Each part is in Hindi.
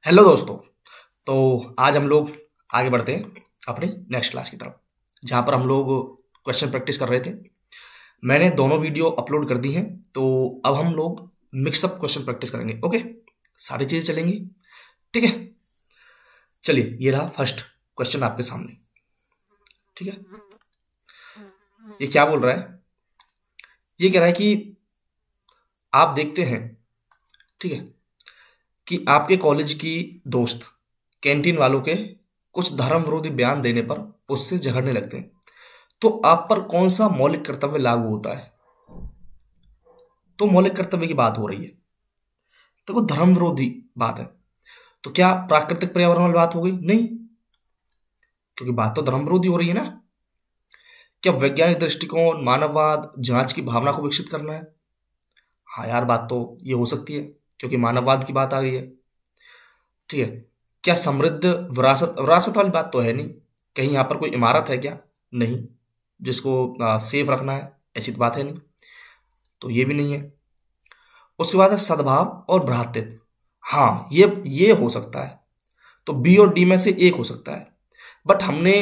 हेलो दोस्तों। तो आज हम लोग आगे बढ़ते हैं अपनी नेक्स्ट क्लास की तरफ, जहाँ पर हम लोग क्वेश्चन प्रैक्टिस कर रहे थे। मैंने दोनों वीडियो अपलोड कर दी हैं, तो अब हम लोग मिक्सअप क्वेश्चन प्रैक्टिस करेंगे। ओके, सारी चीज़ें चलेंगी, ठीक है। चलिए, ये रहा फर्स्ट क्वेश्चन आपके सामने, ठीक है। ये क्या बोल रहा है? ये कह रहा है कि आप देखते हैं, ठीक है, कि आपके कॉलेज की दोस्त कैंटीन वालों के कुछ धर्म विरोधी बयान देने पर उससे झगड़ने लगते हैं, तो आप पर कौन सा मौलिक कर्तव्य लागू होता है? तो मौलिक कर्तव्य की बात हो रही है, तो धर्म विरोधी बात है, तो क्या प्राकृतिक पर्यावरण वाली बात हो गई? नहीं, क्योंकि बात तो धर्म विरोधी हो रही है ना। क्या वैज्ञानिक दृष्टिकोण, मानववाद, जांच की भावना को विकसित करना है? हाँ यार, बात तो ये हो सकती है, क्योंकि मानववाद की बात आ गई है, ठीक है। क्या समृद्ध विरासत, विरासत वाली बात तो है नहीं। कहीं यहाँ पर कोई इमारत है क्या? नहीं, जिसको सेफ रखना है, ऐसी तो बात है नहीं, तो ये भी नहीं है। उसके बाद है सद्भाव और भ्रातृत्व। हाँ, ये हो सकता है, तो बी और डी में से एक हो सकता है। बट हमने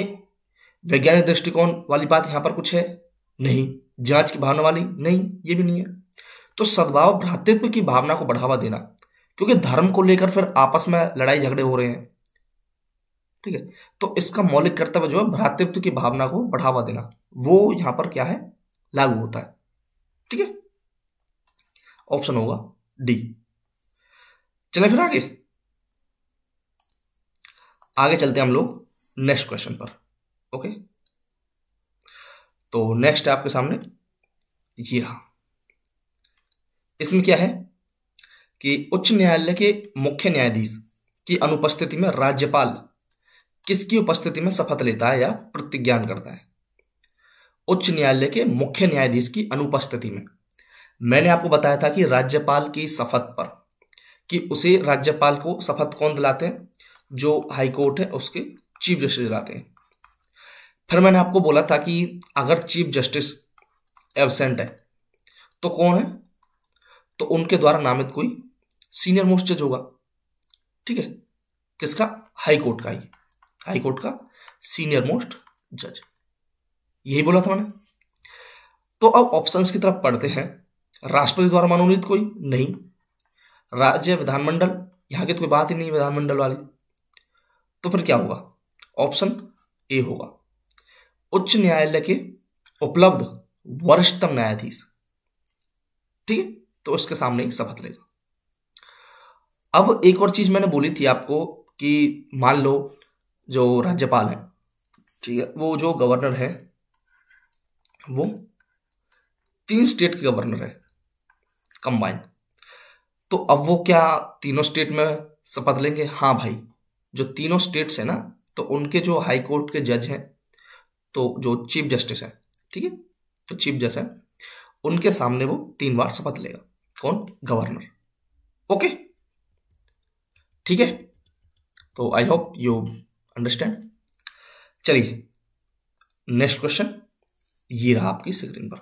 वैज्ञानिक दृष्टिकोण वाली बात यहाँ पर कुछ है नहीं, जांच की भावना वाली नहीं, ये भी नहीं है। तो सद्भाव भ्रातृत्व की भावना को बढ़ावा देना, क्योंकि धर्म को लेकर फिर आपस में लड़ाई झगड़े हो रहे हैं, ठीक है। तो इसका मौलिक कर्तव्य जो है भ्रातृत्व की भावना को बढ़ावा देना, वो यहां पर क्या है, लागू होता है, ठीक है। ऑप्शन होगा डी। चले फिर आगे आगे चलते हैं हम लोग नेक्स्ट क्वेश्चन पर। ओके, तो नेक्स्ट है आपके सामने ये रहा। इसमें क्या है कि उच्च न्यायालय के मुख्य न्यायाधीश की अनुपस्थिति में राज्यपाल किसकी उपस्थिति में शपथ लेता है या प्रतिज्ञान करता है? उच्च न्यायालय के मुख्य न्यायाधीश की अनुपस्थिति में। मैंने आपको बताया था कि राज्यपाल की शपथ पर, कि उसे राज्यपाल को शपथ कौन दिलाते हैं? जो हाई कोर्ट है उसके चीफ जस्टिस दिलाते हैं। फिर मैंने आपको बोला था कि अगर चीफ जस्टिस एब्सेंट है तो कौन है? तो उनके द्वारा नामित कोई सीनियर मोस्ट जज होगा, ठीक है। किसका? हाई कोर्ट का ही, हाई कोर्ट का सीनियर मोस्ट जज, यही बोला था मैंने। तो अब ऑप्शंस की तरफ पढ़ते हैं। राष्ट्रपति द्वारा मनोनीत कोई नहीं, राज्य विधानमंडल, यहां की तो कोई बात ही नहीं विधानमंडल वाली, तो फिर क्या होगा? ऑप्शन ए होगा, उच्च न्यायालय के उपलब्ध वरिष्ठतम न्यायाधीश, ठीक है। तो उसके सामने ही शपथ लेगा। अब एक और चीज मैंने बोली थी आपको कि मान लो जो राज्यपाल है, ठीक है, वो जो गवर्नर है वो 3 स्टेट के गवर्नर है कंबाइन, तो अब वो क्या तीनों स्टेट में शपथ लेंगे? हाँ भाई, जो तीनों स्टेट्स है ना, तो उनके जो हाई कोर्ट के जज हैं, तो जो चीफ जस्टिस है, ठीक है, तो चीफ जज है, उनके सामने वो 3 बार शपथ लेगा। कौन? गवर्नर। ओके, ठीक है। तो आई होप यू अंडरस्टैंड। चलिए नेक्स्ट क्वेश्चन ये रहा आपकी स्क्रीन पर।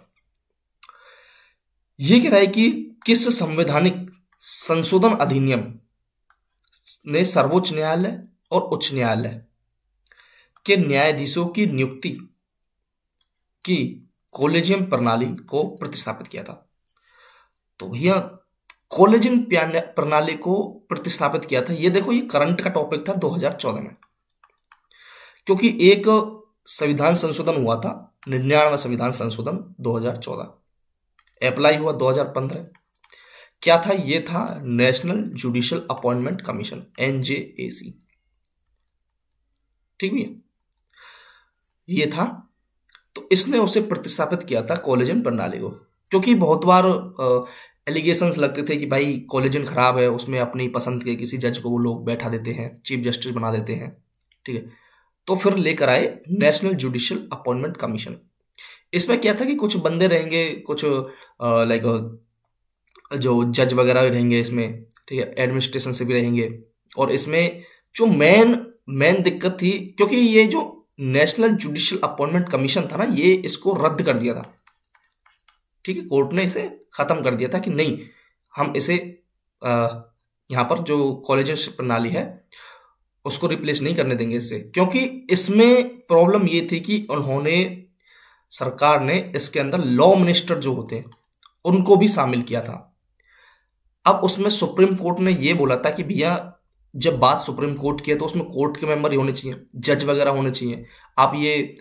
यह कह रहा है कि किस संवैधानिक संशोधन अधिनियम ने सर्वोच्च न्यायालय और उच्च न्यायालय के न्यायाधीशों की नियुक्ति की कॉलेजियम प्रणाली को प्रतिस्थापित किया था? तो भैया कॉलेजियम प्रणाली को प्रतिस्थापित किया था, ये देखो, ये करंट का टॉपिक था 2014 में, क्योंकि एक संविधान संशोधन हुआ था, 99वां संविधान संशोधन 2014, अप्लाई हुआ 2015। क्या था? ये था national judicial appointment commission, NJAC, ठीक भी है, ये था। तो इसने उसे प्रतिस्थापित किया था कॉलेजियम प्रणाली को, क्योंकि बहुत बार एलिगेशंस लगते थे कि भाई कॉलेजियम खराब है, उसमें अपनी पसंद के किसी जज को वो लोग बैठा देते हैं, चीफ जस्टिस बना देते हैं, ठीक है। तो फिर लेकर आए नेशनल जुडिशियल अपॉइंटमेंट कमीशन। इसमें क्या था कि कुछ बंदे रहेंगे, कुछ लाइक जो जज वगैरह रहेंगे इसमें, ठीक है, एडमिनिस्ट्रेशन से भी रहेंगे। और इसमें जो मेन दिक्कत थी, क्योंकि ये जो नेशनल जुडिशियल अपॉइंटमेंट कमीशन था ना, ये इसको रद्द कर दिया था, ठीक है, कोर्ट ने इसे खत्म कर दिया था कि नहीं, हम इसे यहाँ पर जो कॉलेजियन प्रणाली है उसको रिप्लेस नहीं करने देंगे इससे, क्योंकि इसमें प्रॉब्लम ये थी कि उन्होंने, सरकार ने इसके अंदर लॉ मिनिस्टर जो होते हैं उनको भी शामिल किया था। अब उसमें सुप्रीम कोर्ट ने ये बोला था कि भैया जब बात सुप्रीम कोर्ट की है तो उसमें कोर्ट के मेंबर ही होने चाहिए, जज वगैरह होने चाहिए, आप ये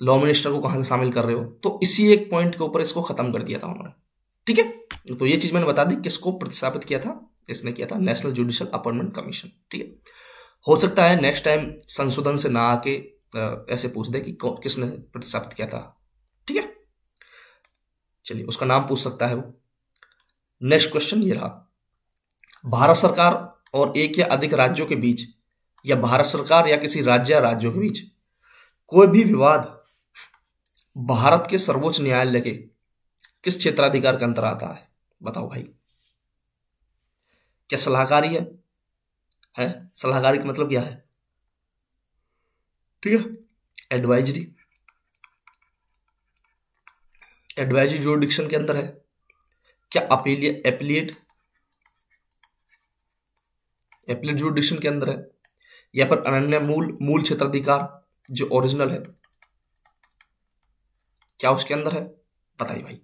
लॉ मिनिस्टर को कहां से शामिल कर रहे हो। तो इसी एक पॉइंट के ऊपर इसको खत्म कर दिया था उन्होंने। ठीक है, तो ये चीज मैंने बता दी, किसको प्रतिस्थापित किया था, इसने किया था नेशनल जुडिशियल अपॉइंटमेंट कमीशन। ठीक है, हो सकता है नेक्स्ट टाइम संशोधन से ना आके ऐसे पूछ दे कि किसने प्रतिस्थापित किया था। ठीक है, चलिए उसका नाम पूछ सकता है वो। नेक्स्ट क्वेश्चन ये रहा, भारत सरकार और एक या अधिक राज्यों के बीच, या भारत सरकार या किसी राज्य या राज्यों के बीच कोई भी विवाद भारत के सर्वोच्च न्यायालय के किस क्षेत्राधिकार के अंतर आता है? बताओ भाई। क्या सलाहकारी है? सलाहकारी का मतलब क्या है? ठीक है, एडवाइजरी जुरिडिक्शन के अंदर है। क्या एपिलिएट जुरिडिक्शन के अंदर है, या पर अनन्य मूल क्षेत्राधिकार जो ओरिजिनल है, क्या उसके अंदर है? बताइए भाई।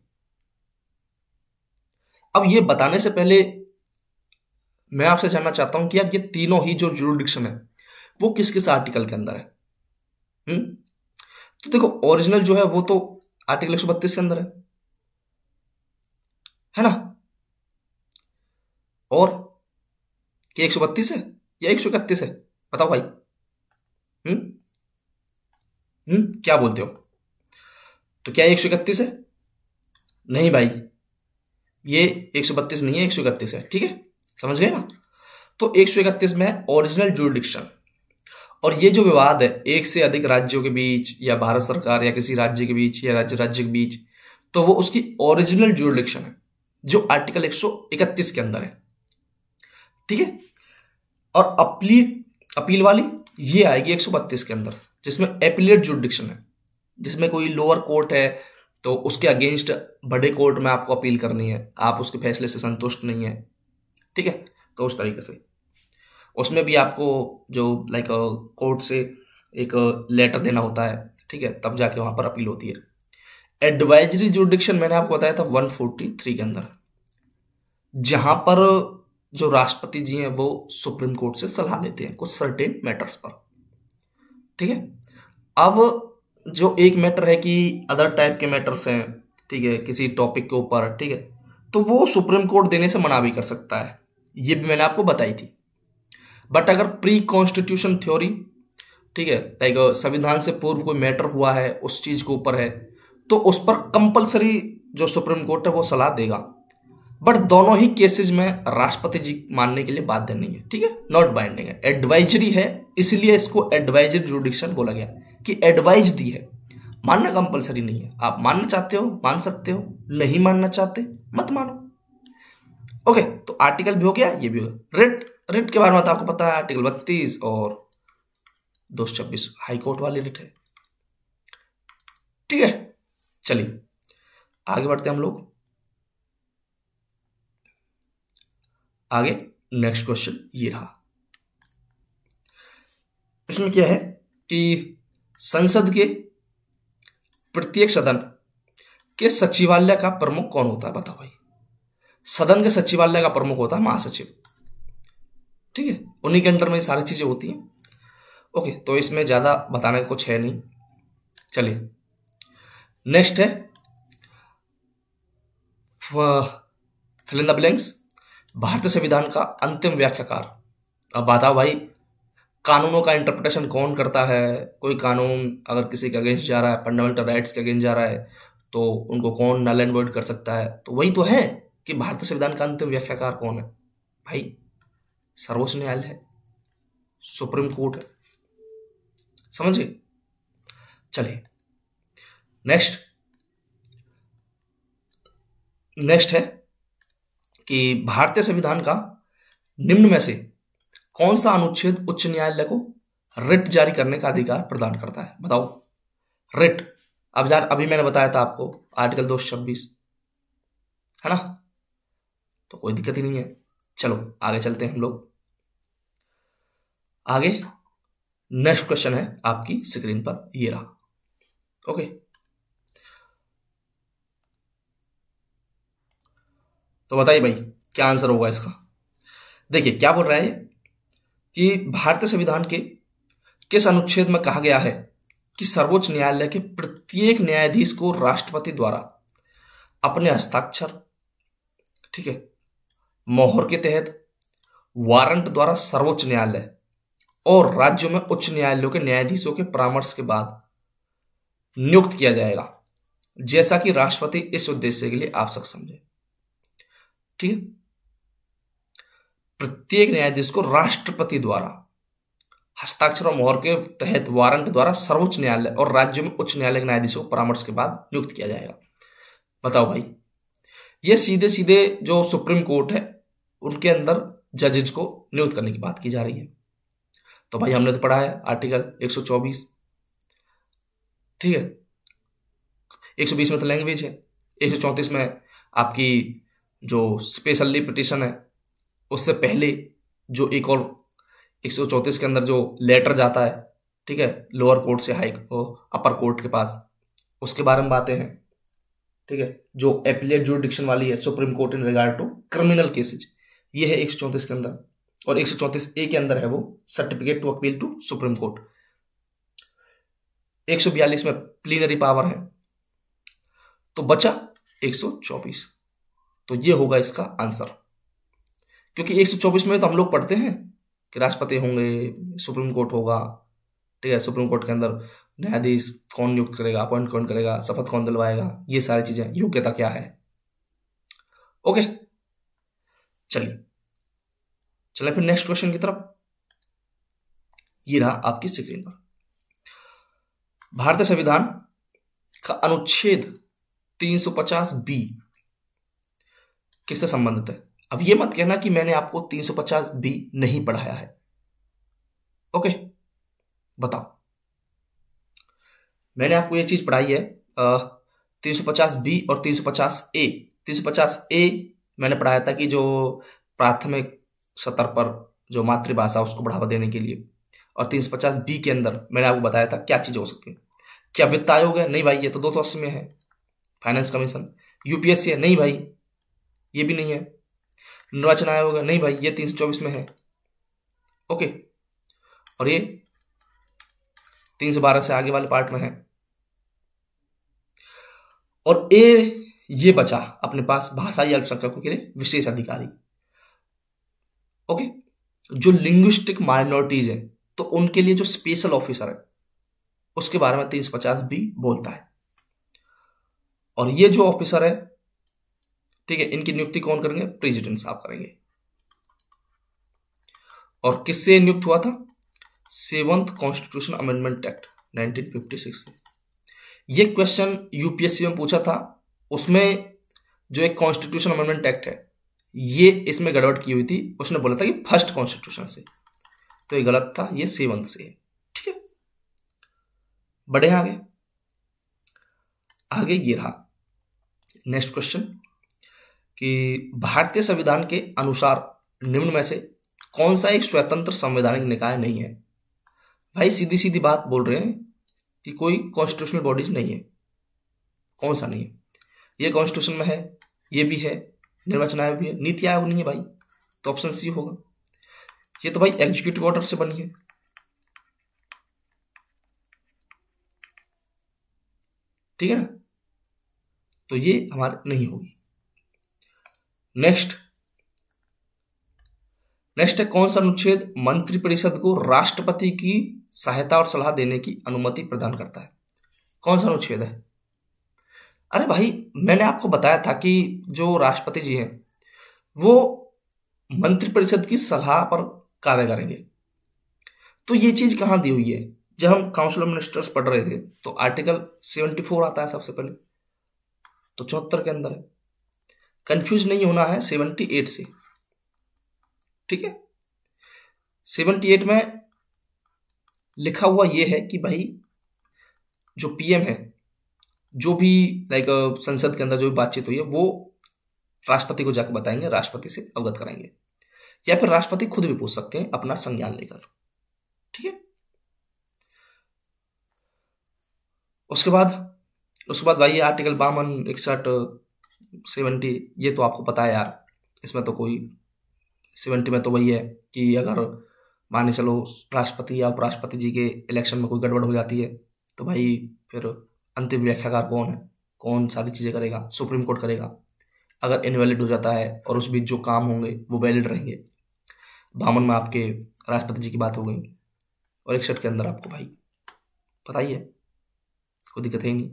अब ये बताने से पहले मैं आपसे जानना चाहता हूं कि यार ये तीनों ही जो जुरिडिक्शन है वो किस किस आर्टिकल के अंदर है? तो देखो, ओरिजिनल जो है वो तो आर्टिकल 132 के अंदर है ना? और क्या 132 है या 131 है? बताओ भाई। क्या बोलते हो? तो क्या 131 है? नहीं भाई, ये 132 नहीं है, 131 है। ठीक है, समझ गए ना? तो 131 में ओरिजिनल जुरिडिक्शन, और ये जो विवाद है एक से अधिक राज्यों के बीच, या भारत सरकार या किसी राज्य के बीच, या राज्य के बीच, तो वो उसकी ओरिजिनल जुरिडिक्शन है जो आर्टिकल 131 के अंदर है। ठीक है, और अपील वाली ये आएगी 132 के अंदर, जिसमें एपिलेट जुरिडिक्शन है, जिसमें कोई लोअर कोर्ट है तो उसके अगेंस्ट बड़े कोर्ट में आपको अपील करनी है, आप उसके फैसले से संतुष्ट नहीं है। ठीक है, तो उस तरीके से उसमें भी आपको जो लाइक कोर्ट से एक लेटर देना होता है। ठीक है, तब जाके वहां पर अपील होती है। एडवाइजरी जुरिडिक्शन मैंने आपको बताया था 143 के अंदर, जहां पर जो राष्ट्रपति जी हैं वो सुप्रीम कोर्ट से सलाह लेते हैं कुछ सर्टेन मैटर्स पर। ठीक है, अब जो एक मैटर है कि अदर टाइप के मैटर्स हैं, ठीक है, किसी टॉपिक के ऊपर, ठीक है, तो वो सुप्रीम कोर्ट देने से मना भी कर सकता है, ये भी मैंने आपको बताई थी। बट अगर प्री कॉन्स्टिट्यूशन थ्योरी, ठीक है, लाइक संविधान से पूर्व कोई मैटर हुआ है उस चीज के ऊपर है, तो उस पर कंपलसरी जो सुप्रीम कोर्ट है वो सलाह देगा। बट दोनों ही केसेस में राष्ट्रपति जी मानने के लिए बाध्य नहीं है। ठीक है, नॉट बाइंडिंग है, एडवाइजरी है, इसलिए इसको एडवाइजरी जुरिडिक्शन बोला गया कि एडवाइस दी है, मानना कंपलसरी नहीं है। आप मानना चाहते हो मान सकते हो, नहीं मानना चाहते मत मानो। ओके, तो आर्टिकल भी हो गया, ये भी हो गया। रिट के बारे में तो आपको पता है, आर्टिकल 32 और 226 हाईकोर्ट वाली रिट है। ठीक है, चलिए आगे बढ़ते हैं हम लोग। आगे नेक्स्ट क्वेश्चन ये रहा, इसमें क्या है कि संसद के प्रत्येक सदन के सचिवालय का प्रमुख कौन होता है? बताओ भाई। सदन के सचिवालय का प्रमुख होता है महासचिव। ठीक है, उन्हीं के अंडर में सारी चीजें होती हैं। ओके, तो इसमें ज्यादा बताने का कुछ है नहीं। चलिए नेक्स्ट है फिल इन द ब्लैंक्स, भारतीय संविधान का अंतिम व्याख्याकार। अब बताओ भाई, कानूनों का इंटरप्रिटेशन कौन करता है? कोई कानून अगर किसी के अगेंस्ट जा रहा है, फंडामेंटल राइट्स के अगेंस्ट जा रहा है, तो उनको कौन नल एंड वॉइड कर सकता है? तो वही तो है कि भारतीय संविधान का अंतिम व्याख्याकार कौन है भाई? सर्वोच्च न्यायालय है, सुप्रीम कोर्ट है। समझ गए? चलिए नेक्स्ट है कि भारतीय संविधान का निम्न में से कौन सा अनुच्छेद उच्च न्यायालय को रिट जारी करने का अधिकार प्रदान करता है? बताओ। रिट, अब यार अभी मैंने बताया था आपको आर्टिकल 226 है ना, तो कोई दिक्कत ही नहीं है। चलो आगे चलते हैं हम लोग। आगे नेक्स्ट क्वेश्चन है आपकी स्क्रीन पर, ये रहा। ओके, तो बताइए भाई क्या आंसर होगा इसका। देखिए क्या बोल रहा है कि भारतीय संविधान के किस अनुच्छेद में कहा गया है कि सर्वोच्च न्यायालय के प्रत्येक न्यायाधीश को राष्ट्रपति द्वारा अपने हस्ताक्षर, ठीक है, मोहर के तहत, वारंट द्वारा सर्वोच्च न्यायालय और राज्यों में उच्च न्यायालयों के न्यायाधीशों के परामर्श के बाद नियुक्त किया जाएगा, जैसा कि राष्ट्रपति इस उद्देश्य के लिए आवश्यक समझे। ठीक है, प्रत्येक न्यायाधीश को राष्ट्रपति द्वारा हस्ताक्षर और मोहर के तहत, वारंट द्वारा सर्वोच्च न्यायालय और राज्यों में उच्च न्यायालय के न्यायाधीशों को परामर्श के बाद नियुक्त किया जाएगा। बताओ भाई, ये सीधे सीधे जो सुप्रीम कोर्ट है उनके अंदर जजेज को नियुक्त करने की बात की जा रही है। तो भाई हमने तो पढ़ा है आर्टिकल 124, ठीक है, 120 में तो लैंग्वेज है, 134 में आपकी जो स्पेशली पिटिशन है, उससे पहले जो एक और 134 के अंदर जो लेटर जाता है, ठीक है, लोअर कोर्ट से हाई अपर कोर्ट के पास, उसके बारे में बातें हैं। ठीक है, जो एपीलेट जुरिडिक्शन वाली है, supreme court in regard to criminal cases, ये है 134 के अंदर। और 134A के अंदर है वो certificate to appeal to supreme court. 142 में प्लीनरी पावर है। तो बचा 124, तो ये होगा इसका आंसर। क्योंकि 124 में तो हम लोग पढ़ते हैं कि राष्ट्रपति होंगे, सुप्रीम कोर्ट होगा, ठीक है, सुप्रीम कोर्ट के अंदर न्यायाधीश कौन नियुक्त करेगा, अपॉइंट कौन करेगा, शपथ कौन दिलवाएगा, ये सारी चीजें, योग्यता क्या है। ओके, चलिए चलें फिर नेक्स्ट क्वेश्चन की तरफ। ये रहा आपकी स्क्रीन पर। भारतीय संविधान का अनुच्छेद 350B किससे संबंधित है। अब ये मत कहना कि मैंने आपको 350B नहीं पढ़ाया है। ओके, बताओ, मैंने आपको ये चीज पढ़ाई है 350B और 350A। 350A मैंने पढ़ाया था कि जो प्राथमिक स्तर पर जो मातृभाषा उसको बढ़ावा देने के लिए, और 350B के अंदर मैंने आपको बताया था क्या चीजें हो सकती है। क्या वित्त आयोग है? नहीं भाई, ये तो 280 में है। Finance commission. यूपीएससी है? नहीं भाई, ये भी नहीं है। निर्वाचन आयोग है? नहीं भाई, ये 324 में है। ओके, और ये 312 से आगे वाले पार्ट में है। और ये बचा अपने पास भाषाई अल्पसंख्यकों के लिए विशेष अधिकारी। ओके, जो लिंग्विस्टिक माइनॉरिटीज है तो उनके लिए जो स्पेशल ऑफिसर है उसके बारे में 350B बोलता है। और ये जो ऑफिसर है, ठीक है, इनकी नियुक्ति कौन करेंगे? प्रेसिडेंट साहब करेंगे। और किससे नियुक्त हुआ था? 7th कॉन्स्टिट्यूशन अमेंडमेंट एक्ट 1956 से। ये क्वेश्चन यूपीएससी में पूछा था, उसमें जो एक कॉन्स्टिट्यूशन अमेंडमेंट एक्ट है ये इसमें गड़बड़ की हुई थी। उसने बोला था कि फर्स्ट कॉन्स्टिट्यूशन से, तो ये गलत था, ये 7th से। ठीक है, बढ़े आगे। आगे ये रहा नेक्स्ट क्वेश्चन कि भारतीय संविधान के अनुसार निम्न में से कौन सा एक स्वतंत्र संवैधानिक निकाय नहीं है। भाई सीधी सीधी बात बोल रहे हैं कि कोई कॉन्स्टिट्यूशनल बॉडीज नहीं है। कौन सा नहीं है? ये कॉन्स्टिट्यूशन में है, ये भी है, निर्वाचन आयोग भी है, नीति आयोग नहीं है भाई, तो ऑप्शन सी होगा। ये तो भाई एग्जीक्यूटिव ऑर्डर से बनी है। ठीक है ना, तो ये हमारे नहीं होगी। नेक्स्ट है कौन सा अनुच्छेद मंत्रिपरिषद को राष्ट्रपति की सहायता और सलाह देने की अनुमति प्रदान करता है? कौन सा अनुच्छेद है? अरे भाई मैंने आपको बताया था कि जो राष्ट्रपति जी हैं वो मंत्रिपरिषद की सलाह पर कार्य करेंगे। तो ये चीज कहां दी हुई है? जब हम काउंसिल ऑफ मिनिस्टर्स पढ़ रहे थे तो आर्टिकल 74 आता है सबसे पहले, तो 74 के अंदर है। कंफ्यूज नहीं होना है 78 से। ठीक है, 78 में लिखा हुआ यह है कि भाई जो पीएम है, जो भी लाइक संसद के अंदर जो भी बातचीत हुई है वो राष्ट्रपति को जाकर बताएंगे, राष्ट्रपति से अवगत कराएंगे। या फिर राष्ट्रपति खुद भी पूछ सकते हैं अपना संज्ञान लेकर। ठीक है। उसके बाद भाई आर्टिकल 52, 61, 70 ये तो आपको पता है यार। इसमें तो कोई 70 में तो वही है कि अगर मान चलो राष्ट्रपति या उपराष्ट्रपति जी के इलेक्शन में कोई गड़बड़ हो जाती है तो भाई फिर अंतिम व्याख्याकार कौन है, कौन सारी चीज़ें करेगा? सुप्रीम कोर्ट करेगा। अगर इनवैलिड हो जाता है और उस बीच जो काम होंगे वो वैलिड रहेंगे। 52 में आपके राष्ट्रपति जी की बात हो गई और 61 के अंदर आपको भाई पता ही है, कोई दिक्कत है ही नहीं।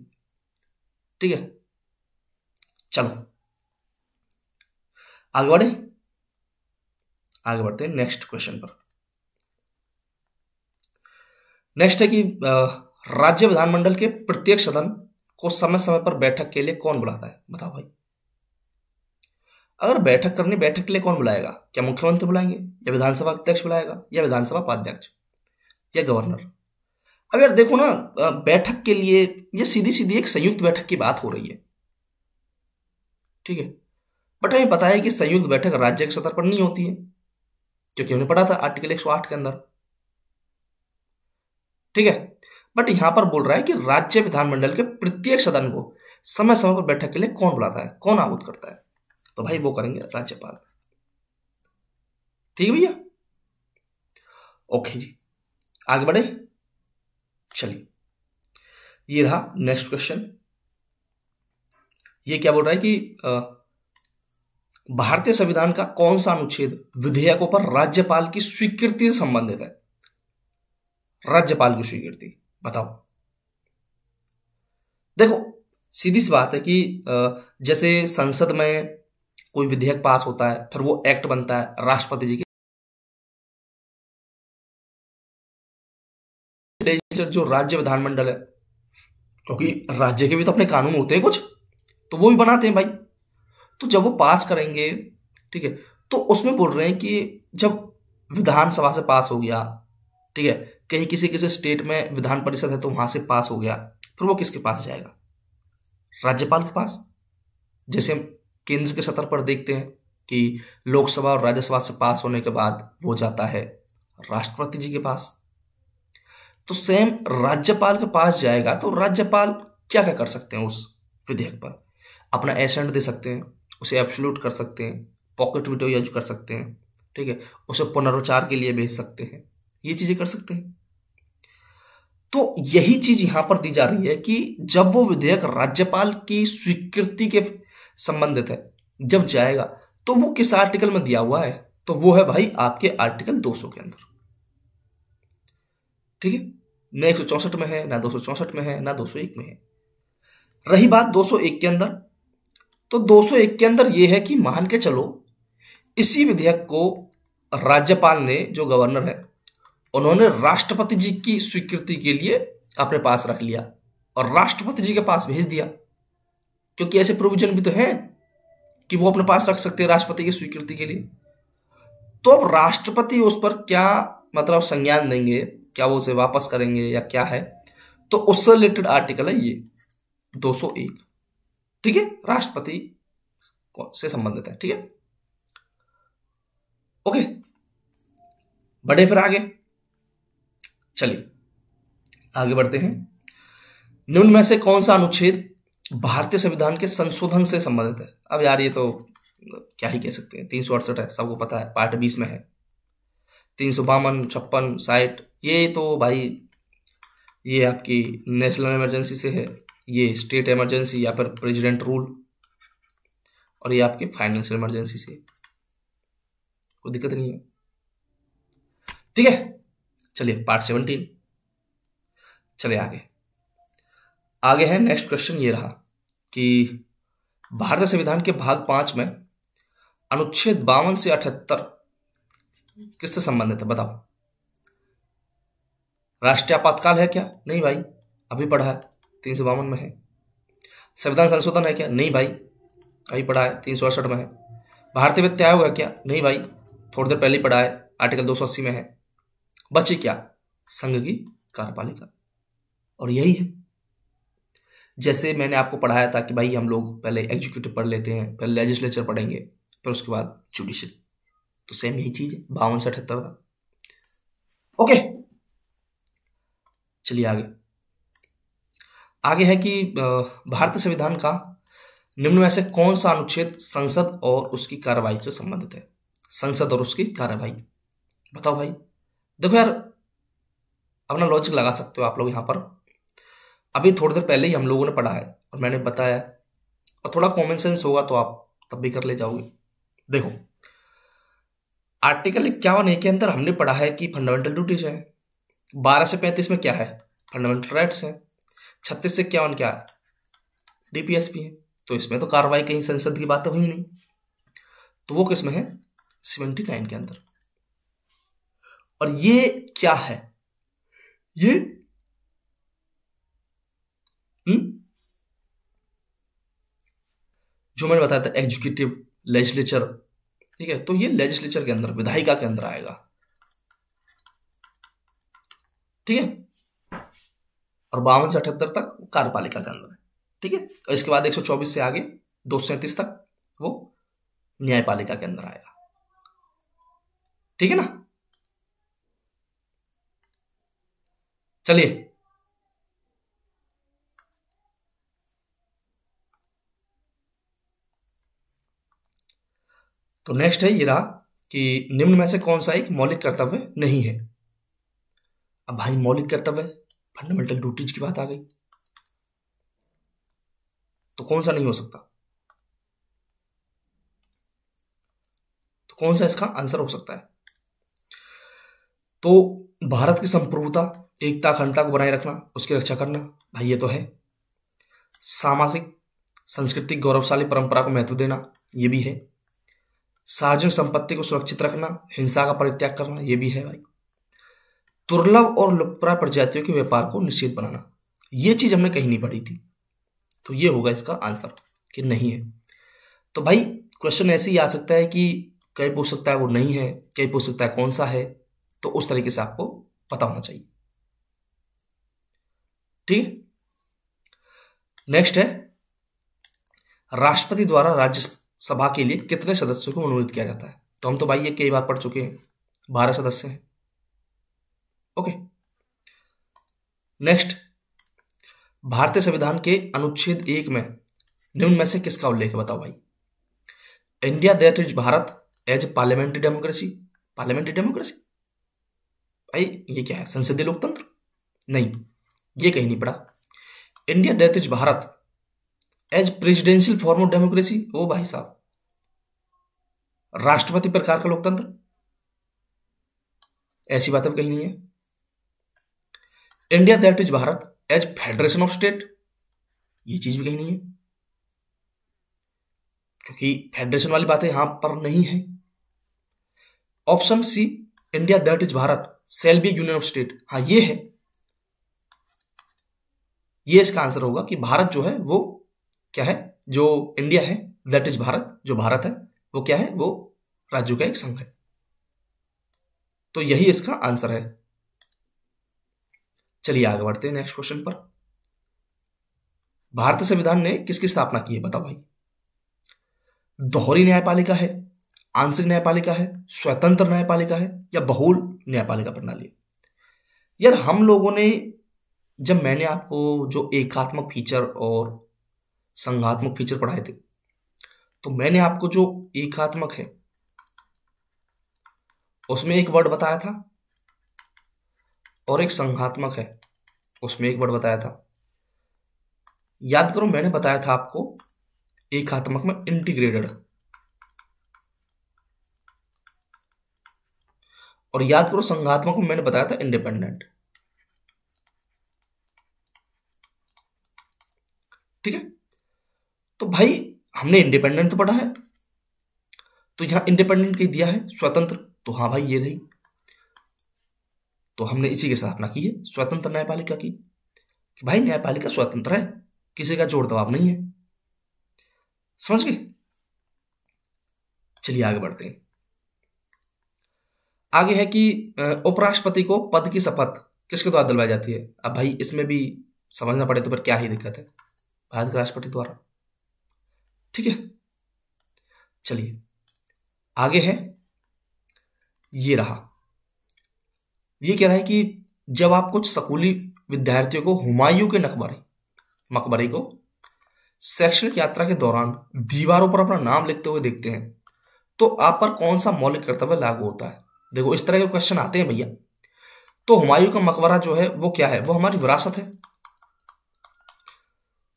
ठीक है, चलो आगे बढ़ते हैं नेक्स्ट क्वेश्चन पर। नेक्स्ट है कि राज्य विधानमंडल के प्रत्येक सदन को समय समय पर बैठक के लिए कौन बुलाता है? बताओ भाई। अगर बैठक करनी, बैठक के लिए कौन बुलाएगा? क्या मुख्यमंत्री बुलाएंगे, या विधानसभा अध्यक्ष बुलाएगा, या विधानसभा उपाध्यक्ष, या गवर्नर? अब यार देखो ना, बैठक के लिए ये सीधी सीधी एक संयुक्त बैठक की बात हो रही है। ठीक है, बट हमें पता है कि संयुक्त बैठक राज्य के स्तर पर नहीं होती है, क्योंकि हमने पढ़ा था आर्टिकल 108 के अंदर। ठीक है, बट यहां पर बोल रहा है कि राज्य विधानमंडल के प्रत्येक सदन को समय समय पर बैठक के लिए कौन बुलाता है, कौन आहूत करता है? तो भाई वो करेंगे राज्यपाल। ठीक है भैया, ओके जी, आगे बढ़े। चलिए, ये रहा नेक्स्ट क्वेश्चन। ये क्या बोल रहा है कि भारतीय संविधान का कौन सा अनुच्छेद विधेयकों पर राज्यपाल की स्वीकृति से संबंधित है? राज्यपाल की स्वीकृति बताओ। देखो सीधी सी बात है कि जैसे संसद में कोई विधेयक पास होता है, फिर वो एक्ट बनता है राष्ट्रपति जी के, जो राज्य विधानमंडल है, क्योंकि राज्य के भी तो अपने कानून होते हैं कुछ, तो वो भी बनाते हैं भाई। तो जब वो पास करेंगे, ठीक है, तो उसमें बोल रहे हैं कि जब विधानसभा से पास हो गया, ठीक है, कहीं किसी स्टेट में विधान परिषद है तो वहां से पास हो गया, फिर वो किसके पास जाएगा? राज्यपाल के पास। जैसे हम केंद्र के स्तर पर देखते हैं कि लोकसभा और राज्यसभा से पास होने के बाद वो जाता है राष्ट्रपति जी के पास। तो सेम राज्यपाल के पास जाएगा, तो राज्यपाल क्या क्या कर सकते हैं उस विधेयक पर? अपना एसेंट दे सकते हैं, उसे एब्सोल्यूट कर सकते हैं, पॉकेट वीटो यूज कर सकते हैं, ठीक है, उसे पुनर्विचार के लिए भेज सकते हैं, ये चीजें कर सकते हैं। तो यही चीज यहां पर दी जा रही है कि जब वो विधेयक राज्यपाल की स्वीकृति के संबंधित है, जब जाएगा तो वो किस आर्टिकल में दिया हुआ है? तो वो है भाई आपके आर्टिकल 200 के अंदर। ठीक है, न 164 में है, ना 264 में है, ना 201 में है। रही बात 201 के अंदर, तो 201 के अंदर यह है कि मान के चलो इसी विधेयक को राज्यपाल ने, जो गवर्नर है, उन्होंने राष्ट्रपति जी की स्वीकृति के लिए अपने पास रख लिया और राष्ट्रपति जी के पास भेज दिया, क्योंकि ऐसे प्रोविजन भी तो है कि वो अपने पास रख सकते हैं राष्ट्रपति की स्वीकृति के लिए। तो अब राष्ट्रपति उस पर क्या मतलब संज्ञान देंगे, क्या वो उसे वापस करेंगे या क्या है? तो उससे रिलेटेड आर्टिकल है ये 201। ठीक है, राष्ट्रपति से संबंधित है। ठीक है, ओके, बढ़े फिर आगे। चलिए आगे बढ़ते हैं। निम्न में से कौन सा अनुच्छेद भारतीय संविधान के संशोधन से संबंधित है? अब यार ये तो क्या ही कह सकते हैं, 368 है, सबको पता है, पार्ट 20 में है। 352, 56, 60 ये तो भाई ये आपकी नेशनल इमरजेंसी से है, ये स्टेट इमरजेंसी या फिर प्रेसिडेंट रूल, और ये आपकी फाइनेंशियल इमरजेंसी से, कोई दिक्कत नहीं है। ठीक है, चलिए पार्ट 17। चलिए आगे है नेक्स्ट क्वेश्चन। ये रहा कि भारतीय संविधान के भाग 5 में अनुच्छेद 52 से 78 किससे संबंधित है? बताओ। राष्ट्रीय आपातकाल है क्या? नहीं भाई, अभी पढ़ा है, 352 में है। संविधान संशोधन है क्या? नहीं भाई, अभी पढ़ा है, 368 में है। भारतीय वित्त आयोग है क्या? नहीं भाई, थोड़ी देर पहले ही पढ़ा है, आर्टिकल 280 में है। बची क्या? संघ की कार्यपालिका, और यही है। जैसे मैंने आपको पढ़ाया था कि भाई हम लोग पहले एग्जीक्यूटिव पढ़ लेते हैं, पहले लेजिस्लेचर पढ़ेंगे, फिर उसके बाद जुडिशरी। तो सेम यही चीज है 52 से 78 तक। ओके, चलिए आगे। आगे है कि भारतीय संविधान का निम्न में से कौन सा अनुच्छेद संसद और उसकी कार्रवाई से संबंधित है? संसद और उसकी कार्रवाई, बताओ भाई। देखो यार, अपना लॉजिक लगा सकते हो आप लोग यहाँ पर। अभी थोड़ी देर पहले ही हम लोगों ने पढ़ा है और मैंने बताया, और थोड़ा कॉमन सेंस होगा तो आप तब भी कर ले जाओगे। देखो, आर्टिकल 51A के अंदर हमने पढ़ा है कि फंडामेंटल ड्यूटीज है। 12 से 35 में क्या है? फंडामेंटल राइट्स है। 36 से 51 क्या है? डीपीएसपी है। तो इसमें तो कार्रवाई कहीं संसद की बात हुई नहीं, तो वो किस में है? 79 के अंदर। और ये क्या है? ये जो मैंने बताया था एग्जीक्यूटिव लेजिस्लेचर, ठीक है, तो ये लेजिस्लेचर के अंदर, विधायिका के अंदर आएगा, ठीक है। और 52 से 78 तक कार्यपालिका के अंदर है, ठीक है। और इसके बाद 124 से आगे 237 तक वो न्यायपालिका के अंदर आएगा, ठीक है ना। चलिए, तो नेक्स्ट है ये रहा कि निम्न में से कौन सा एक मौलिक कर्तव्य नहीं है। अब भाई मौलिक कर्तव्य, फंडामेंटल ड्यूटीज की बात आ गई, तो कौन सा नहीं हो सकता? तो कौन सा इसका आंसर हो सकता है? तो भारत की संप्रभुता, एकता, अखंडता को बनाए रखना, उसकी रक्षा करना, भाई ये तो है। सामाजिक सांस्कृतिक गौरवशाली परंपरा को महत्व देना, ये भी है। सार्वजनिक संपत्ति को सुरक्षित रखना, हिंसा का परित्याग करना, ये भी है भाई। दुर्लभ और लुप्तप्राय प्रजातियों के व्यापार को निषेध बनाना, ये चीज हमने कहीं नहीं पढ़ी थी, तो ये होगा इसका आंसर कि नहीं है। तो भाई क्वेश्चन ऐसे ही आ सकता है कि कई पूछ सकता है वो नहीं है, कई पूछ सकता है कौन सा है, तो उस तरीके से आपको पता होना चाहिए, ठीक है। नेक्स्ट है, राष्ट्रपति द्वारा राज्यसभा के लिए कितने सदस्यों को मनोनीत किया जाता है? तो हम तो भाई ये कई बार पढ़ चुके हैं, 12 सदस्य हैं। ओके, नेक्स्ट, भारतीय संविधान के अनुच्छेद 1 में निम्न में से किसका उल्लेख है? बताओ भाई। India that is Bharat as parliamentary democracy. Parliamentary democracy भाई ये क्या है? संसदीय लोकतंत्र? नहीं, ये कहीं नहीं पढ़ा। India that is Bharat as presidential form of democracy, ओ भाई साहब, राष्ट्रपति प्रकार का लोकतंत्र, ऐसी बात अब कहीं नहीं है। India that is Bharat as federation of state, ये चीज भी कहीं नहीं है, क्योंकि फेडरेशन वाली बातें यहां पर नहीं है। Option C, India that is Bharat shall be union of state, हाँ ये है, ये इसका आंसर होगा कि भारत जो है वो क्या है? जो इंडिया है, दैट इज भारत, जो भारत है वो क्या है? वो राज्यों का एक संघ है, तो यही इसका आंसर है। चलिए आगे बढ़ते हैं नेक्स्ट क्वेश्चन पर। भारतीय संविधान ने किसकी स्थापना की है? बताओ भाई। दोहरी न्यायपालिका है, आंशिक न्यायपालिका है, स्वतंत्र न्यायपालिका है, या बहुल न्यायपालिका प्रणाली? यार हम लोगों ने, जब मैंने आपको जो एकात्मक फीचर और संघात्मक फीचर पढ़ाए थे, तो मैंने आपको जो एकात्मक है उसमें एक वर्ड बताया था, और एक संघात्मक है उसमें एक वर्ड बताया था। याद करो, मैंने बताया था आपको एकात्मक में इंटीग्रेटेड, और याद करो संघात्मक में मैंने बताया था इंडिपेंडेंट, ठीक है। तो भाई हमने इंडिपेंडेंट तो पढ़ा है, तो यहां इंडिपेंडेंट कहीं दिया है स्वतंत्र, तो हाँ भाई ये रही, तो हमने इसी की स्थापना की है, स्वतंत्र न्यायपालिका की, कि भाई न्यायपालिका स्वतंत्र है, किसी का जोर दबाव नहीं है, समझ गए। चलिए आगे बढ़ते हैं। आगे है कि उपराष्ट्रपति को पद की शपथ किसके द्वारा दिलवाई जाती है? अब भाई इसमें भी समझना पड़े तो फिर क्या ही दिक्कत है, भारत के राष्ट्रपति द्वारा, ठीक है। चलिए आगे है ये रहा। ये कह रहा है कि जब आप कुछ स्कूली विद्यार्थियों को हुमायूं के मकबरे को शैक्षणिक यात्रा के दौरान दीवारों पर अपना नाम लिखते हुए देखते हैं तो आप पर कौन सा मौलिक कर्तव्य लागू होता है। देखो इस तरह के क्वेश्चन आते हैं भैया। तो हुमायूं का मकबरा जो है वो क्या है, वो हमारी विरासत है,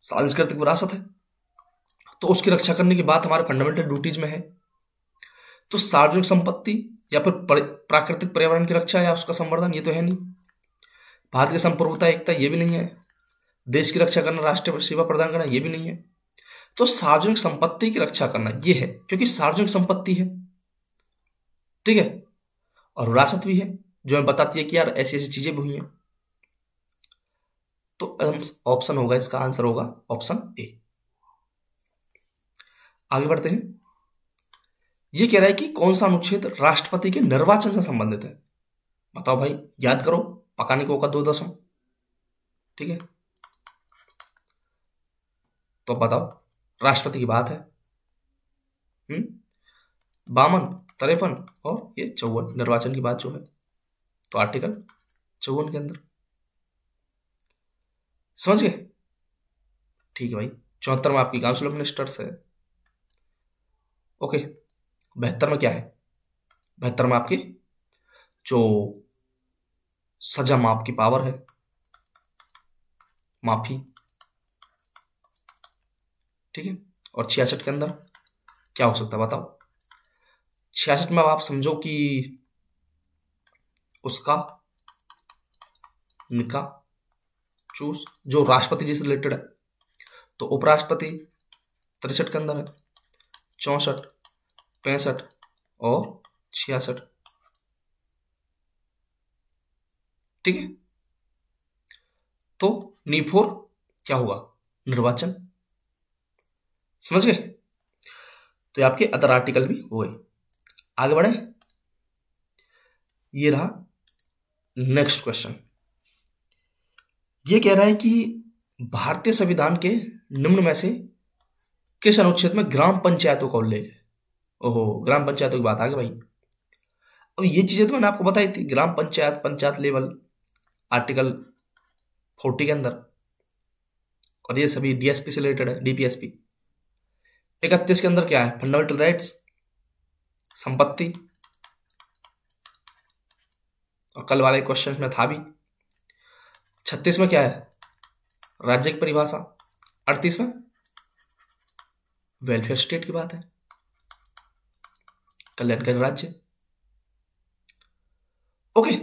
सांस्कृतिक विरासत है, तो उसकी रक्षा करने की बात हमारे फंडामेंटल ड्यूटीज में है। तो सार्वजनिक संपत्ति या फिर प्राकृतिक पर्यावरण की रक्षा या उसका संवर्धन, ये तो है नहीं। भारत की संप्रभुता एकता, ये भी नहीं है। देश की रक्षा करना, राष्ट्रीय सेवा प्रदान करना, ये भी नहीं है। तो सार्वजनिक संपत्ति की रक्षा करना ये है, क्योंकि सार्वजनिक संपत्ति है, ठीक है, और विरासत भी है जो हमें बताती है कि यार ऐसी ऐसी चीजें भी हुई हैं। तो ऑप्शन होगा, इसका आंसर होगा ऑप्शन ए। आगे बढ़ते हैं। ये कह रहा है कि कौन सा अनुच्छेद राष्ट्रपति के निर्वाचन से संबंधित है। बताओ भाई, याद करो, पकाने को होगा 2 दशम, ठीक है। तो बताओ, राष्ट्रपति की बात है। 52, 53 और ये 54, निर्वाचन की बात जो है, तो आर्टिकल 54 के अंदर। समझ गए? ठीक है भाई। 74 में आपकी काउंसिल ऑफ मिनिस्टर्स है। ओके। 72 में क्या है? 72 में आपकी जो सजा माफ की पावर है, माफी, ठीक है। और 66 के अंदर क्या हो सकता है बताओ? 66 में आप समझो कि उसका निकाह चूज जो राष्ट्रपति जी से रिलेटेड है, तो उपराष्ट्रपति 63 के अंदर है, 64, 65 और 66, ठीक है। तो नी4 क्या होगा? निर्वाचन। समझ गए? तो ये आपके अदर आर्टिकल भी हुए। आगे बढ़े। ये रहा नेक्स्ट क्वेश्चन। ये कह रहा है कि भारतीय संविधान के निम्न में से किस अनुच्छेद में ग्राम पंचायतों का उल्लेख है? ओहो, ग्राम पंचायतों की बात आ गई भाई। अब ये चीजें तो मैंने आपको बताई थी, ग्राम पंचायत, पंचायत लेवल, आर्टिकल 40 के अंदर, और ये सभी डीएसपी से रिलेटेड है, डीपीएसपी। 31 के अंदर क्या है? फंडामेंटल राइट्स, संपत्ति, और कल वाले क्वेश्चन में था भी। 36 में क्या है? राज्य की परिभाषा। 38 में वेलफेयर स्टेट की बात है, कल्याणकारी राज्य। ओके।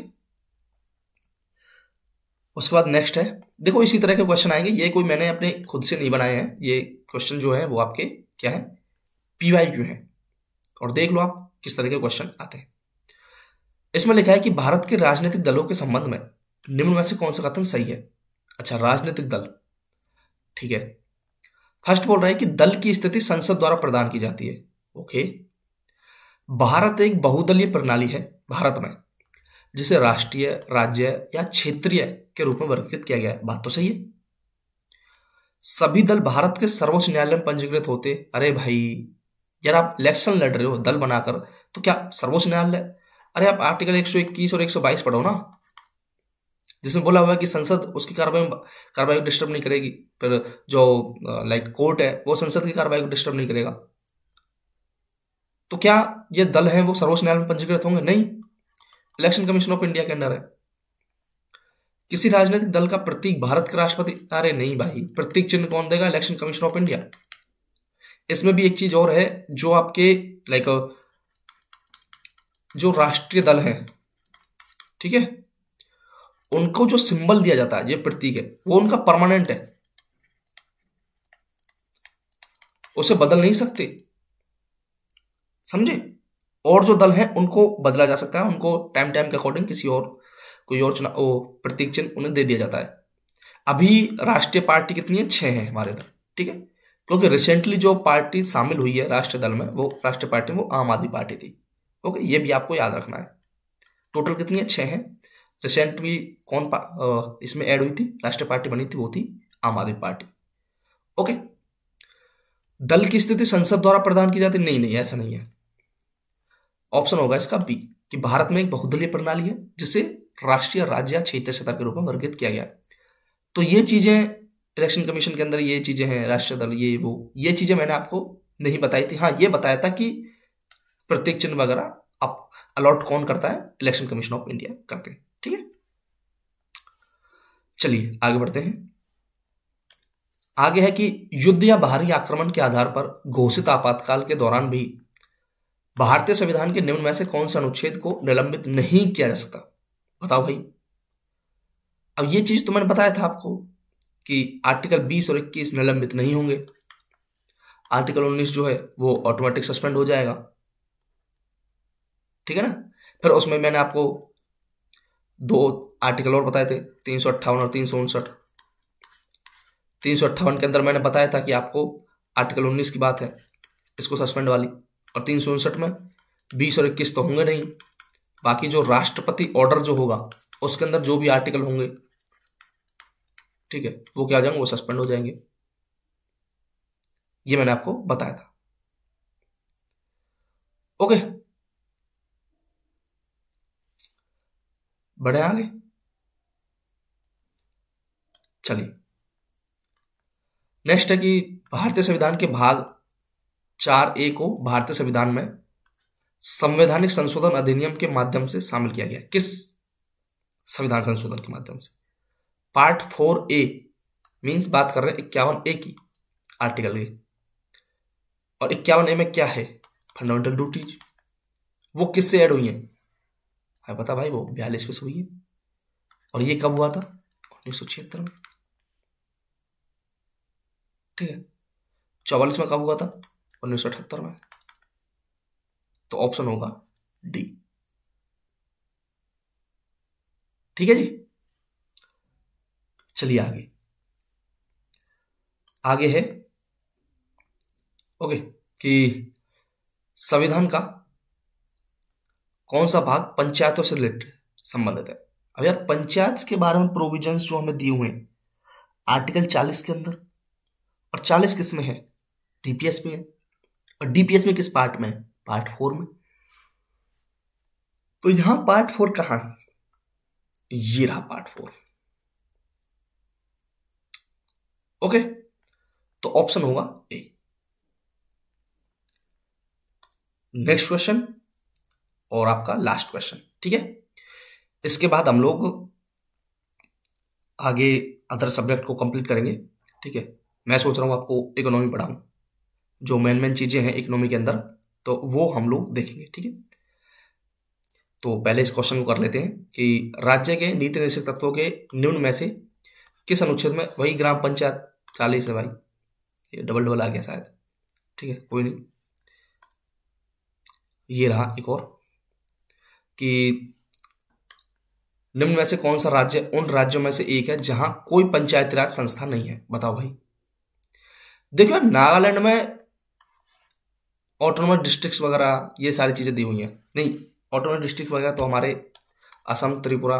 उसके बाद नेक्स्ट है, देखो इसी तरह के क्वेश्चन आएंगे। ये कोई मैंने अपने खुद से नहीं बनाए हैं, ये क्वेश्चन जो है वो आपके क्या है? पीवाईक्यू है। और देख लो आप किस तरह के क्वेश्चन आते हैं। इसमें लिखा है कि भारत के राजनीतिक दलों के संबंध में निम्न में से कौन सा कथन सही है? अच्छा, राजनीतिक दल, ठीक है। फर्स्ट बोल रहा है कि दल की स्थिति संसद द्वारा प्रदान की जाती है। ओके। भारत एक बहुदलीय प्रणाली है भारत में, जिसे राष्ट्रीय, राज्य या क्षेत्रीय के रूप में वर्गीकृत किया गया है। बात तो सही है। सभी दल भारत के सर्वोच्च न्यायालय में पंजीकृत होते। अरे भाई, यार आप इलेक्शन लड़ रहे हो दल बनाकर, तो क्या सर्वोच्च न्यायालय? अरे आप आर्टिकल 121 और 122 पढ़ो ना, जिसमें बोला हुआ है कि संसद उसकी कार्रवाई को डिस्टर्ब नहीं करेगी। फिर जो लाइक कोर्ट है वो संसद की कार्रवाई को डिस्टर्ब नहीं करेगा। तो क्या ये दल हैं वो सर्वोच्च न्यायालय में पंजीकृत होंगे? नहीं, इलेक्शन कमीशन ऑफ इंडिया के अंडर है। किसी राजनीतिक दल का प्रतीक भारत के राष्ट्रपति? अरे नहीं भाई, प्रतीक चिन्ह कौन देगा? Election commission of India. इसमें भी एक चीज और है, जो आपके लाइक जो राष्ट्रीय दल हैं, ठीक है, उनको जो सिंबल दिया जाता है, ये प्रतीक है, वो उनका परमानेंट है, उसे बदल नहीं सकते। समझे? और जो दल हैं उनको बदला जा सकता है, उनको टाइम के अकॉर्डिंग किसी और कोई और चुनाव वो प्रतीक चिन्ह उन्हें दे दिया जाता है। अभी राष्ट्रीय पार्टी कितनी है? 6 है हमारे इधर, ठीक है। क्योंकि रिसेंटली जो पार्टी शामिल हुई है राष्ट्रीय दल में, वो राष्ट्रीय पार्टी में वो आम आदमी पार्टी थी। ओके, ये भी आपको याद रखना है। टोटल कितनी है? 6 है। रिसेंटली कौन इसमें ऐड हुई थी, राष्ट्रीय पार्टी बनी थी, वो थी आम आदमी पार्टी। ओके। दल की स्थिति संसद द्वारा प्रदान की जाती? नहीं, ऐसा नहीं है। ऑप्शन होगा इसका बी, कि भारत में एक बहुदलीय प्रणाली है जिसे राष्ट्रीय, राज्य या क्षेत्रीय सतह के रूप में वर्गीकृत किया गया। तो ये चीजें इलेक्शन कमीशन के अंदर, ये चीजें हैं, राष्ट्रीय दल, ये चीजें मैंने आपको नहीं बताई थी। हाँ, ये बताया था कि प्रत्येक चिन्ह वगैरह आप अलॉट कौन करता है, इलेक्शन कमीशन ऑफ इंडिया करते हैं। ठीक है, चलिए आगे बढ़ते हैं। आगे है कि युद्ध या बाहरी आक्रमण के आधार पर घोषित आपातकाल के दौरान भी भारतीय संविधान के निम्न में से कौन से अनुच्छेद को निलंबित नहीं किया जा सकता? बताओ भाई। अब ये चीज तो मैंने बताया था आपको कि आर्टिकल 20 और 21 निलंबित नहीं होंगे। आर्टिकल 19 जो है वो ऑटोमेटिक सस्पेंड हो जाएगा। ठीक है ना। फिर उसमें मैंने आपको 2 आर्टिकल और बताए थे, 358 और 359। 358 के अंदर मैंने बताया था कि आपको आर्टिकल 19 की बात है, इसको सस्पेंड वाली, और 359 में 20 और 21 तो होंगे नहीं। बाकी जो राष्ट्रपति ऑर्डर जो होगा उसके अंदर जो भी आर्टिकल होंगे, ठीक है, वो क्या हो जाएंगे, वो सस्पेंड हो जाएंगे। ये मैंने आपको बताया था। ओके, बढ़े आगे। चलिए नेक्स्ट है कि भारतीय संविधान के भाग 4A को भारतीय संविधान में संवैधानिक संशोधन अधिनियम के माध्यम से शामिल किया गया। किस संविधान संशोधन के माध्यम से? पार्ट 4A मीन्स बात कर रहे हैं 51A की, आर्टिकल की। और 51A में क्या है? Fundamental duties. वो किससे ऐड हुई है? है पता भाई, वो 42 में से हुई है। और ये कब हुआ था? 1976 में। ठीक है। 44 में कब हुआ था? 1978 में। तो ऑप्शन होगा डी। ठीक है जी। चलिए आगे। आगे है ओके कि संविधान का कौन सा भाग पंचायतों से रिलेटेड संबंधित है? अब यार पंचायत के बारे में प्रोविजंस जो हमें दिए हुए हैं आर्टिकल 40 के अंदर, और 40 किस में है? डीपीएस में है। और डीपीएस में किस पार्ट में है? पार्ट 4 में। तो यहां पार्ट 4 कहां है? ये रहा पार्ट 4। ओके, तो ऑप्शन होगा ए। नेक्स्ट क्वेश्चन और आपका लास्ट क्वेश्चन। ठीक है, इसके बाद हम लोग आगे अदर सब्जेक्ट को कंप्लीट करेंगे। ठीक है, मैं सोच रहा हूं आपको इकोनॉमी पढ़ाऊं, जो मेन चीजें हैं इकोनॉमी के अंदर, तो वो हम लोग देखेंगे। ठीक है, तो पहले इस क्वेश्चन को कर लेते हैं कि राज्य के नीति निर्देशक तत्वों के निम्न में से किस अनुच्छेद में, वही ग्राम पंचायत 40 है भाई, ये डबल आ गया शायद। ठीक है, कोई नहीं। ये रहा एक और कि निम्न में से कौन सा राज्य उन राज्यों में से एक है जहां कोई पंचायती राज संस्था नहीं है? बताओ भाई। देखो नागालैंड में ऑटोनोमस डिस्ट्रिक्ट्स वगैरह ये सारी चीजें दी हुई हैं। नहीं, ऑटोनोमस डिस्ट्रिक्ट वगैरह तो हमारे असम, त्रिपुरा,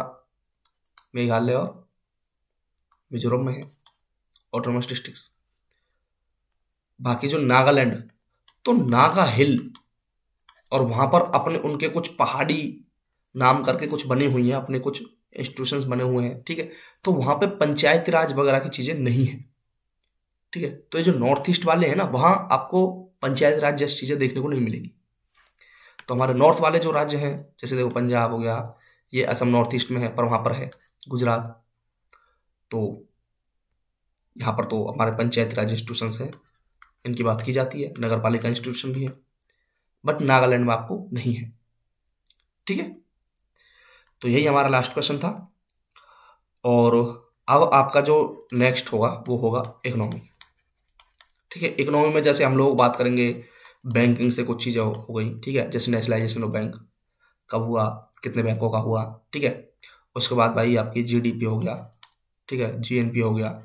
मेघालय और मिजोरम में है ऑटोनोमस डिस्ट्रिक्ट्स। बाकी जो नागालैंड, तो नागा हिल, और वहां पर अपने उनके कुछ पहाड़ी नाम करके कुछ बनी हुई हैं, अपने कुछ इंस्टीट्यूशंस बने हुए हैं। ठीक है, तो वहां पे पंचायती राज वगैरह की चीजें नहीं है। ठीक है, तो ये जो नॉर्थ ईस्ट वाले हैं ना, वहां आपको पंचायती राज जैसी चीजें देखने को नहीं मिलेगी। तो हमारे नॉर्थ वाले जो राज्य हैं, जैसे देखो पंजाब हो गया, ये असम नॉर्थ ईस्ट में है, पर वहां पर है गुजरात, तो यहाँ पर तो हमारे पंचायती राज इंस्टीट्यूशंस हैं, इनकी बात की जाती है, नगर पालिका इंस्टीट्यूशन भी है, बट नागालैंड में आपको नहीं है। ठीक है, तो यही हमारा लास्ट क्वेश्चन था। और अब आपका जो नेक्स्ट होगा वो होगा इकोनॉमी। ठीक है, इकोनॉमी में जैसे हम लोग बात करेंगे बैंकिंग से कुछ चीज़ें हो गई। ठीक है, जैसे नेशनलाइजेशन ऑफ बैंक कब हुआ, कितने बैंकों का हुआ। ठीक है, उसके बाद भाई आपकी जीडीपी हो गया, ठीक है, जीएनपी हो गया,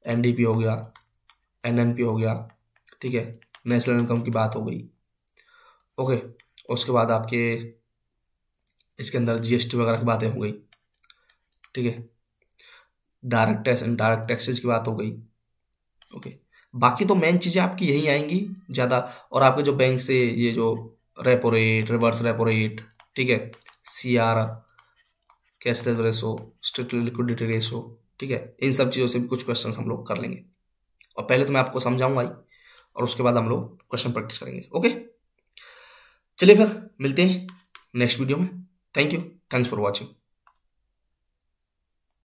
एनडीपी हो गया, एनएनपी हो गया। ठीक है, नेशनल इनकम की बात हो गई। ओके, उसके बाद आपके इसके अंदर जीएसटी वगैरह की बातें हो गई। ठीक है, डायरेक्ट टैक्स, इनडायरेक्ट टैक्सेस की बात हो गई। ओके, बाकी तो मेन चीज़ें आपकी यही आएंगी ज़्यादा। और आपके जो बैंक से ये जो repo rate, reverse repo rate, ठीक है, CRR, cash reserve ratio, strict liquidity ratio, ठीक है, इन सब चीज़ों से भी कुछ क्वेश्चन हम लोग कर लेंगे। और पहले तो मैं आपको समझाऊंगा ही, और उसके बाद हम लोग क्वेश्चन प्रैक्टिस करेंगे। ओके, चलिए फिर मिलते हैं नेक्स्ट वीडियो में। Thank you, thanks for watching.